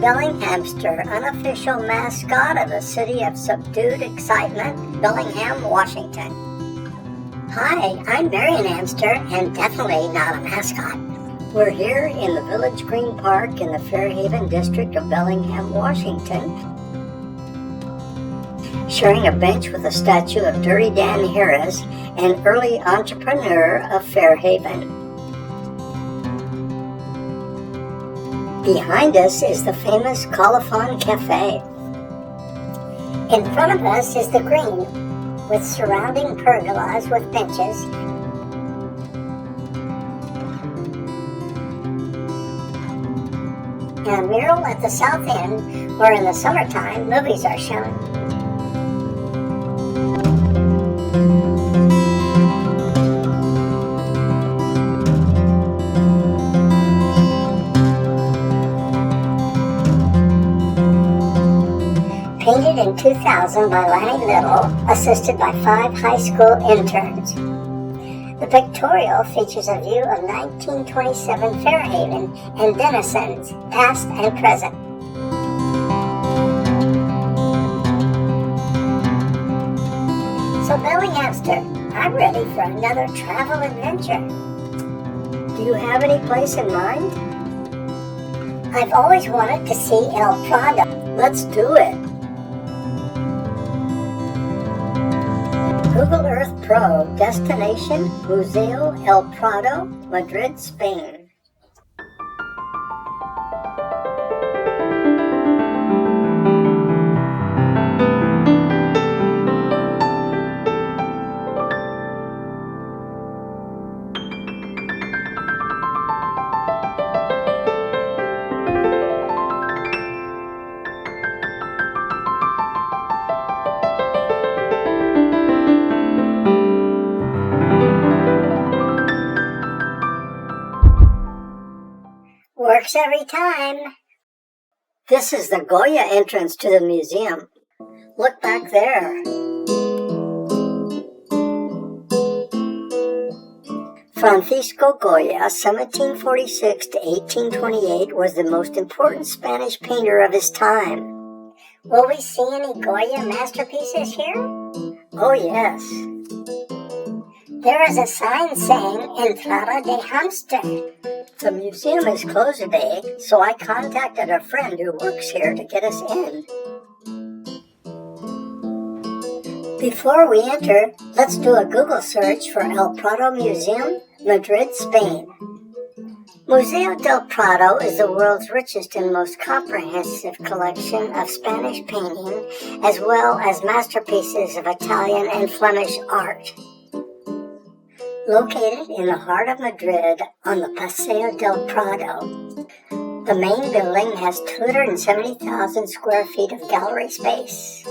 Bellinghamster, unofficial mascot of the city of subdued excitement, Bellingham, Washington. Hi, I'm Marianhamster, and definitely not a mascot. We're here in the Village Green Park in the Fairhaven district of Bellingham, Washington, sharing a bench with a statue of Dirty Dan Harris, an early entrepreneur of Fairhaven. Behind us is the famous Colophon Cafe. In front of us is the green, with surrounding pergolas with benches. And a mural at the south end, where in the summertime movies are shown. Painted in 2000 by Lanny Little, assisted by 5 high school interns. The pictorial features a view of 1927 Fairhaven and denizens, past and present. So Bellinghamster, I'm ready for another travel adventure. Do you have any place in mind? I've always wanted to see El Prado. Let's do it. Google Earth Pro, destination Museo El Prado, Madrid, Spain. Works every time. This is the Goya entrance to the museum. Look back there. Francisco Goya, 1746 to 1828, was the most important Spanish painter of his time. Will we see any Goya masterpieces here? Oh yes. There is a sign saying Entrada de Hamster. The museum is closed today, so I contacted a friend who works here to get us in. Before we enter, let's do a Google search for El Prado Museum, Madrid, Spain. Museo del Prado is the world's richest and most comprehensive collection of Spanish painting, as well as masterpieces of Italian and Flemish art. Located in the heart of Madrid on the Paseo del Prado, the main building has 270,000 square feet of gallery space.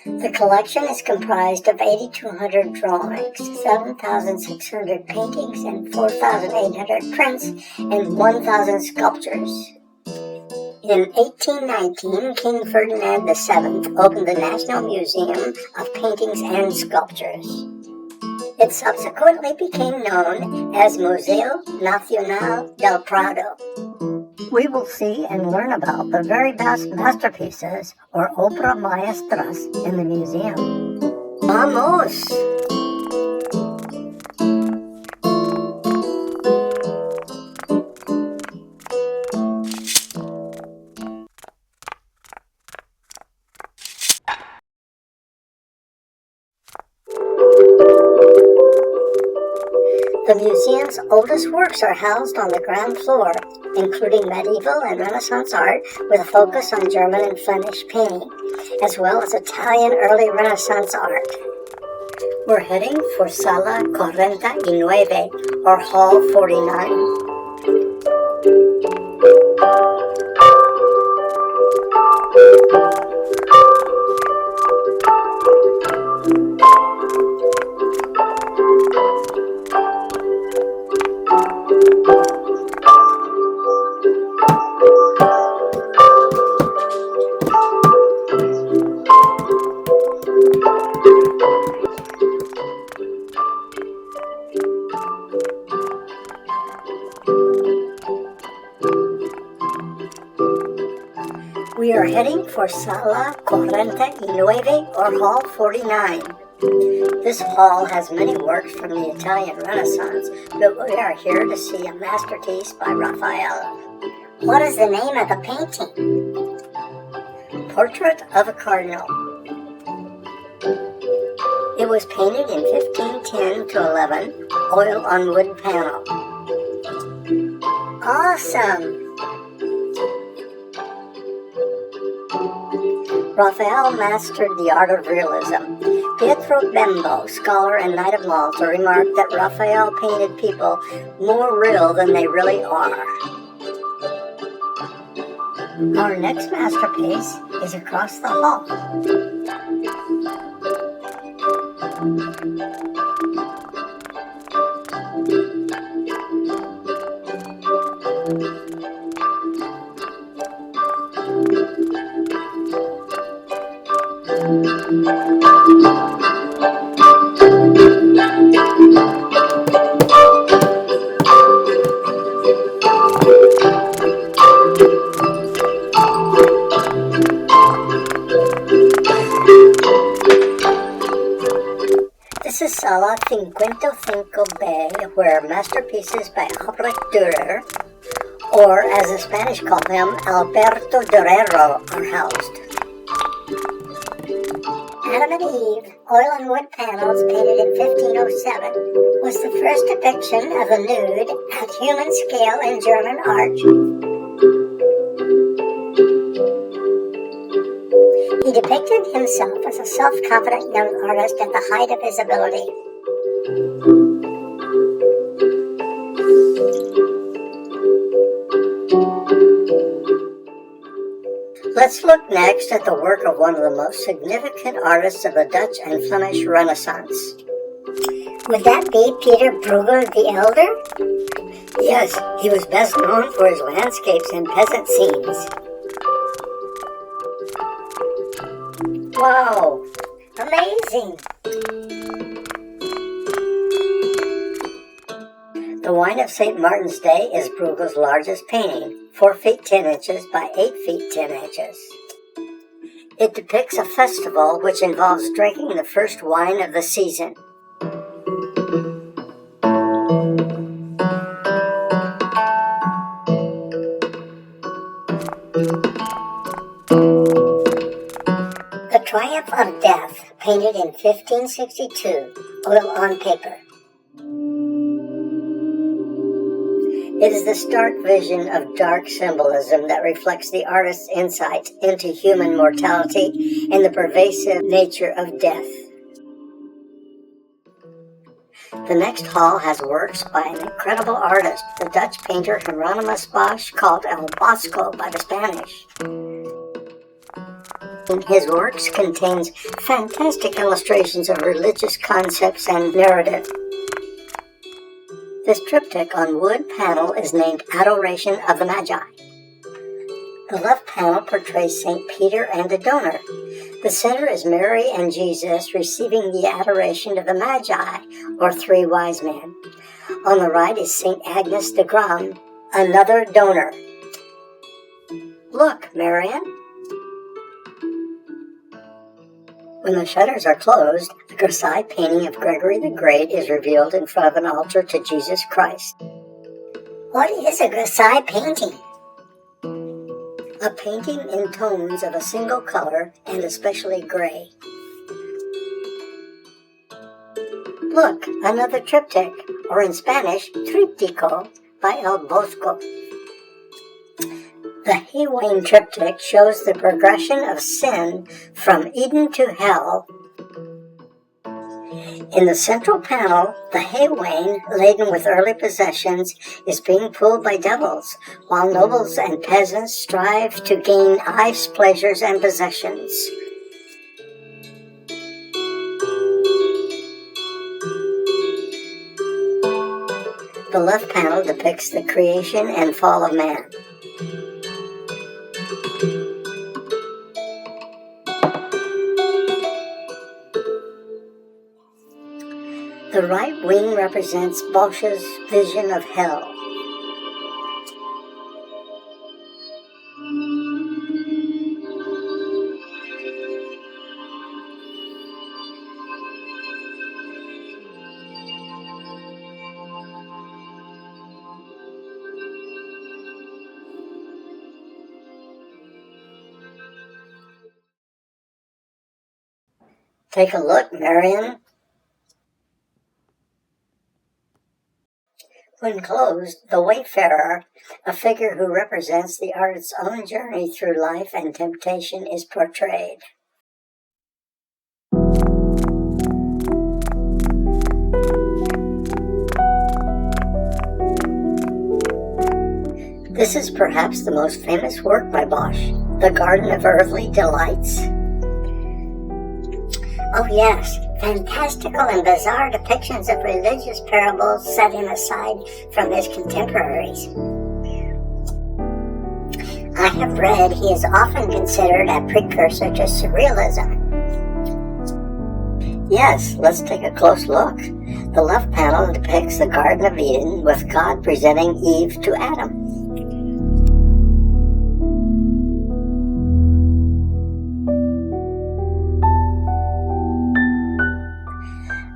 The collection is comprised of 8,200 drawings, 7,600 paintings, and 4,800 prints, and 1,000 sculptures. In 1819, King Ferdinand VII opened the National Museum of Paintings and Sculptures. It subsequently became known as Museo Nacional del Prado. We will see and learn about the very best masterpieces or obra maestras in the museum. Vamos! The museum's oldest works are housed on the ground floor, including medieval and Renaissance art with a focus on German and Flemish painting, as well as Italian early Renaissance art. We're heading for Sala 49, or Hall 49. We are heading for Sala 49 or Hall 49. This hall has many works from the Italian Renaissance, but we are here to see a masterpiece by Raphael. What is the name of the painting? Portrait of a Cardinal. It was painted in 1510 to 11, oil on wood panel. Awesome! Raphael mastered the art of realism. Pietro Bembo, scholar and Knight of Malta, remarked that Raphael painted people more real than they really are. Our next masterpiece is across the hall. This is Sala 55B, where masterpieces by Albrecht Dürer, or as the Spanish call him, Alberto Durero, are housed. Adam and Eve, oil and wood panels painted in 1507, was the first depiction of the nude at human scale in German art. He depicted himself as a self-confident young artist at the height of his ability. Let's look next at the work of one of the most significant artists of the Dutch and Flemish Renaissance. Would that be Peter Bruegel the Elder? Yes, he was best known for his landscapes and peasant scenes. Wow! Amazing! The Wine of St. Martin's Day is Bruegel's largest painting, 4 feet 10 inches by 8 feet 10 inches. It depicts a festival which involves drinking the first wine of the season. The Triumph of Death, painted in 1562, oil on paper. It is the stark vision of dark symbolism that reflects the artist's insight into human mortality and the pervasive nature of death. The next hall has works by an incredible artist, the Dutch painter Hieronymus Bosch, called El Bosco by the Spanish. His works contains fantastic illustrations of religious concepts and narrative. This triptych on wood panel is named Adoration of the Magi. The left panel portrays St. Peter and the donor. The center is Mary and Jesus receiving the adoration of the Magi, or 3 wise men. On the right is St. Agnes de Gramme, another donor. Look, Marian. When the shutters are closed, a Versailles painting of Gregory the Great is revealed in front of an altar to Jesus Christ. What is a Versailles painting? A painting in tones of a single color and especially gray. Look, another triptych, or in Spanish, tríptico, by El Bosco. The Haywain triptych shows the progression of sin from Eden to hell. In the central panel, the Haywain, laden with early possessions, is being pulled by devils, while nobles and peasants strive to gain life's pleasures and possessions. The left panel depicts the creation and fall of man. The right wing represents Bosch's vision of hell. Take a look, Marian. When closed, the Wayfarer, a figure who represents the artist's own journey through life and temptation, is portrayed. This is perhaps the most famous work by Bosch, The Garden of Earthly Delights. Oh yes, fantastical and bizarre depictions of religious parables set him aside from his contemporaries. I have read he is often considered a precursor to surrealism. Yes, let's take a close look. The left panel depicts the Garden of Eden with God presenting Eve to Adam.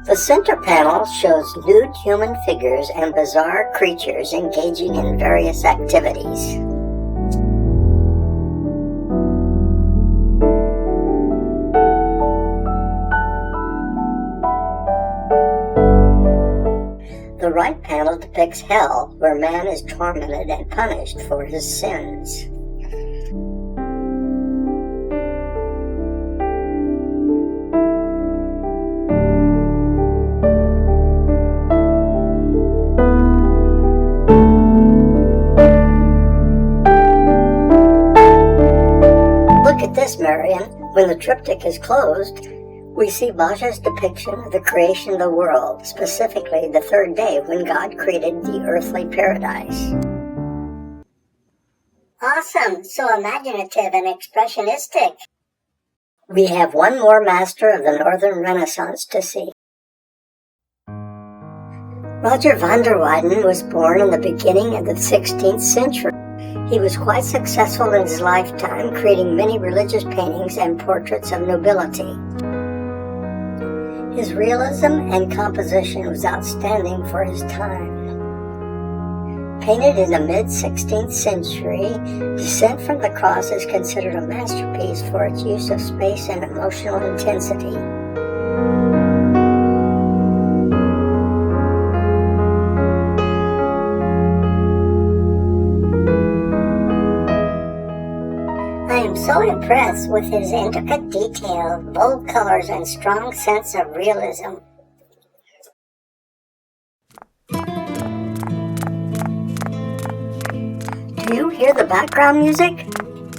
The center panel shows nude human figures and bizarre creatures engaging in various activities. The right panel depicts hell, where man is tormented and punished for his sins. Look at this, Marian. When the triptych is closed, we see Bosch's depiction of the creation of the world, specifically the third day when God created the earthly paradise. Awesome, so imaginative and expressionistic. We have one more master of the Northern Renaissance to see. Roger van der Weyden was born in the beginning of the 16th century. He was quite successful in his lifetime, creating many religious paintings and portraits of nobility. His realism and composition was outstanding for his time. Painted in the mid-16th century, Descent from the Cross is considered a masterpiece for its use of space and emotional intensity. I am so impressed with his intricate detail, bold colors, and strong sense of realism. Do you hear the background music?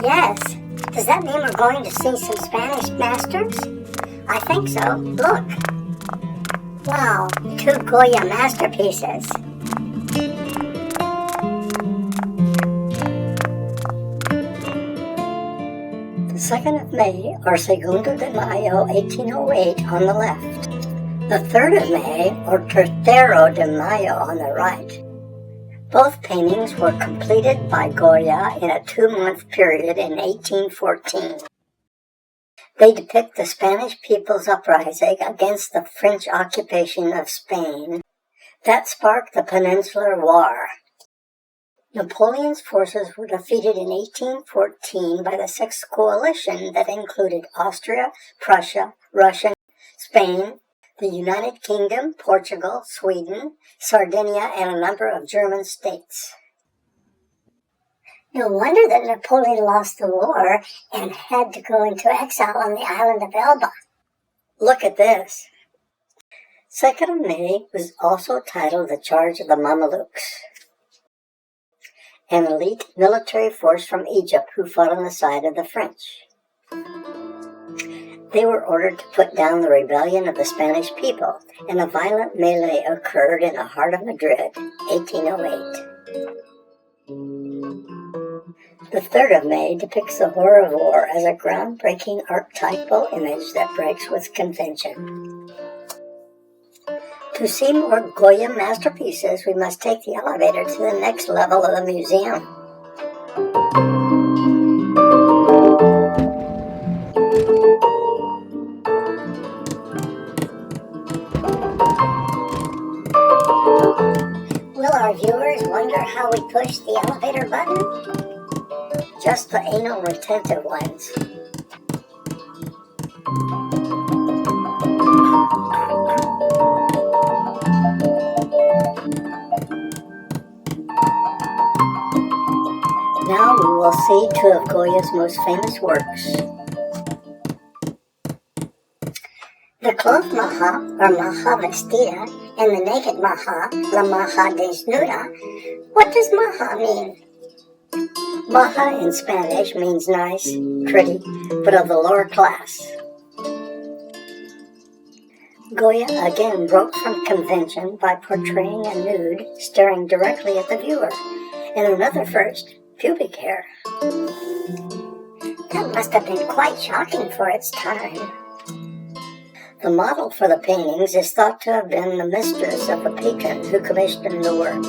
Yes. Does that mean we're going to see some Spanish masters? I think so. Look. Wow, 2 Goya masterpieces. The 2nd of May, or Segundo de Mayo, 1808 on the left. The 3rd of May, or Tercero de Mayo on the right. Both paintings were completed by Goya in a 2-month period in 1814. They depict the Spanish people's uprising against the French occupation of Spain that sparked the Peninsular War. Napoleon's forces were defeated in 1814 by the Sixth Coalition that included Austria, Prussia, Russia, Spain, the United Kingdom, Portugal, Sweden, Sardinia, and a number of German states. No wonder that Napoleon lost the war and had to go into exile on the island of Elba. Look at this. 2nd of May was also titled The Charge of the Mamelukes, an elite military force from Egypt who fought on the side of the French. They were ordered to put down the rebellion of the Spanish people, and a violent melee occurred in the heart of Madrid, 1808. The 3rd of May depicts the horror of war as a groundbreaking archetypal image that breaks with convention. To see more Goya masterpieces, we must take the elevator to the next level of the museum. Will our viewers wonder how we push the elevator button? Just the anal retentive ones. we'll see two of Goya's most famous works. The clothed maja, or maja vestida, and the naked maja, la maja desnuda. What does maja mean? Maja in Spanish means nice, pretty, but of the lower class. Goya again broke from convention by portraying a nude staring directly at the viewer, and another first, pubic hair. That must have been quite shocking for its time. The model for the paintings is thought to have been the mistress of the patron who commissioned the works.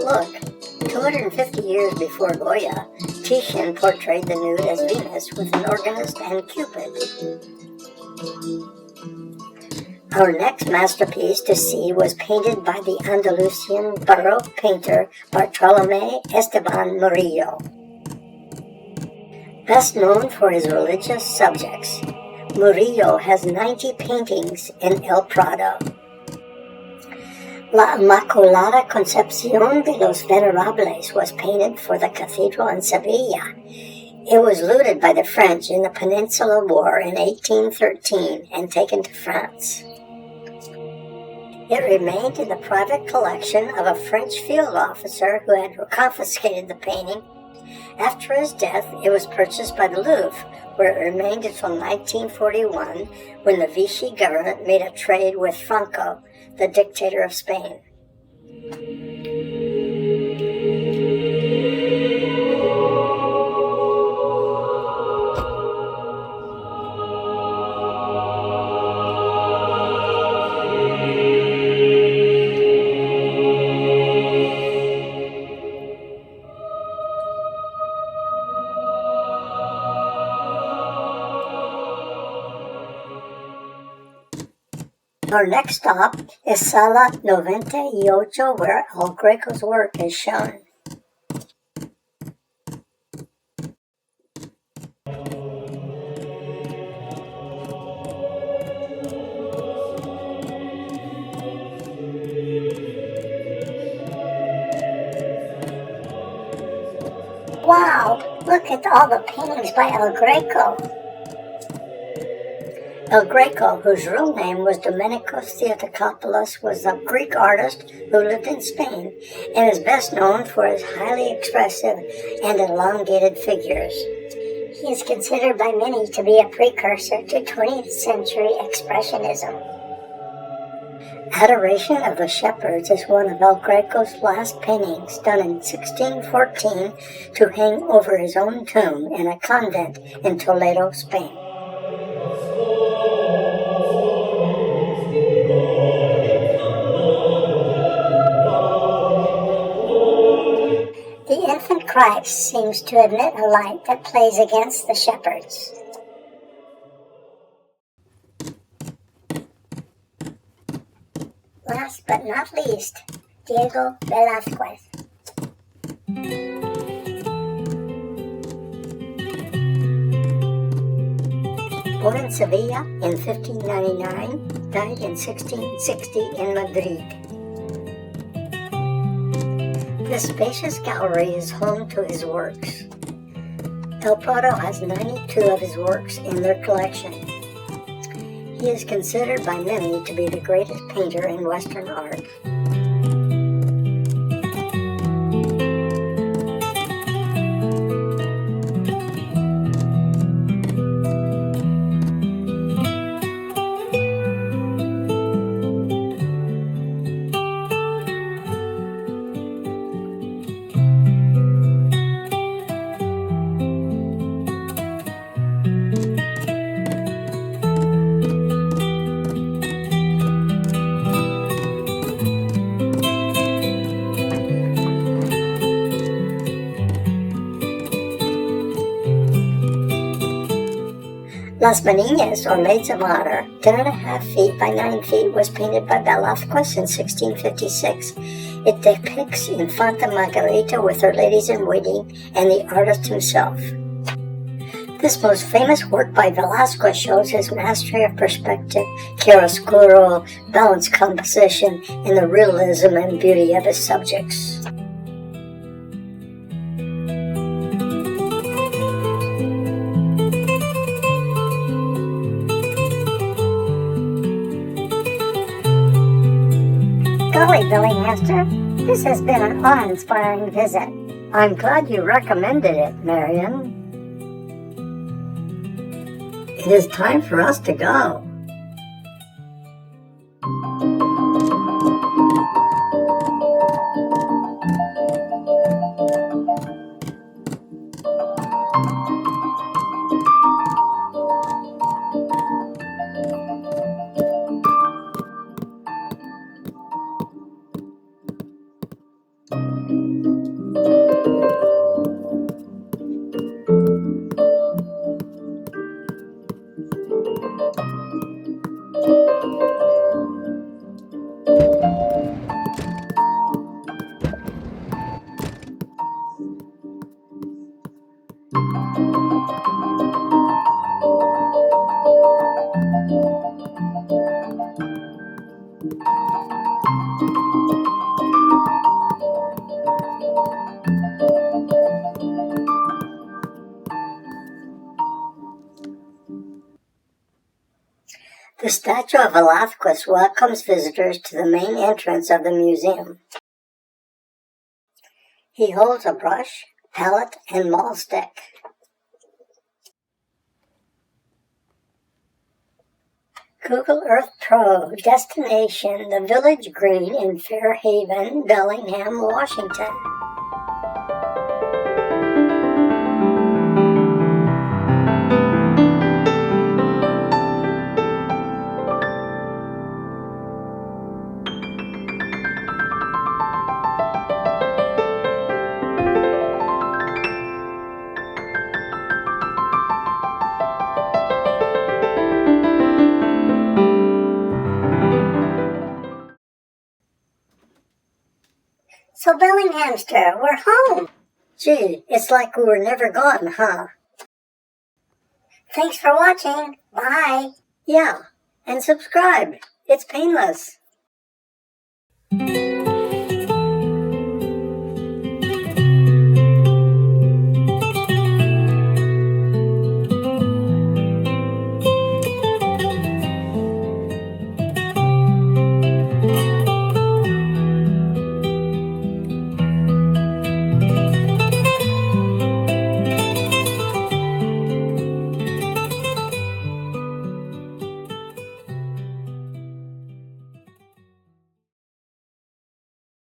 Look, 250 years before Goya, Titian portrayed the nude as Venus with an organist and Cupid. Our next masterpiece to see was painted by the Andalusian Baroque painter Bartolomé Esteban Murillo. Best known for his religious subjects, Murillo has 90 paintings in El Prado. La Inmaculada Concepción de los Venerables was painted for the cathedral in Sevilla. It was looted by the French in the Peninsular War in 1813 and taken to France. It remained in the private collection of a French field officer who had confiscated the painting. After his death, it was purchased by the Louvre, where it remained until 1941, when the Vichy government made a trade with Franco, the dictator of Spain. Our next stop is Sala 98, where El Greco's work is shown. Wow, look at all the paintings by El Greco. El Greco, whose real name was Domenicos Theotokopoulos, was a Greek artist who lived in Spain and is best known for his highly expressive and elongated figures. He is considered by many to be a precursor to 20th century Expressionism. Adoration of the Shepherds is one of El Greco's last paintings, done in 1614 to hang over his own tomb in a convent in Toledo, Spain. The infant Christ seems to emit a light that plays against the shepherds. Last but not least, Diego Velázquez. Born in Sevilla in 1599, died in 1660 in Madrid. This spacious gallery is home to his works. El Prado has 92 of his works in their collection. He is considered by many to be the greatest painter in Western art. Las Meninas, or Maids of Honor, 10.5 feet by 9 feet, was painted by Velázquez in 1656. It depicts Infanta Margarita with her ladies-in-waiting and the artist himself. This most famous work by Velázquez shows his mastery of perspective, chiaroscuro, balanced composition, and the realism and beauty of his subjects. Golly, Bellinghamster, this has been an awe-inspiring visit. I'm glad you recommended it, Marian. It is time for us to go. The statue of Velasquez welcomes visitors to the main entrance of the museum. He holds a brush, palette, and maul stick. Google Earth Pro destination, the Village Green in Fairhaven, Bellingham, Washington. So Bellinghamster, we're home. Gee, it's like we were never gone, huh? Thanks for watching. Bye. Yeah, and subscribe. It's painless.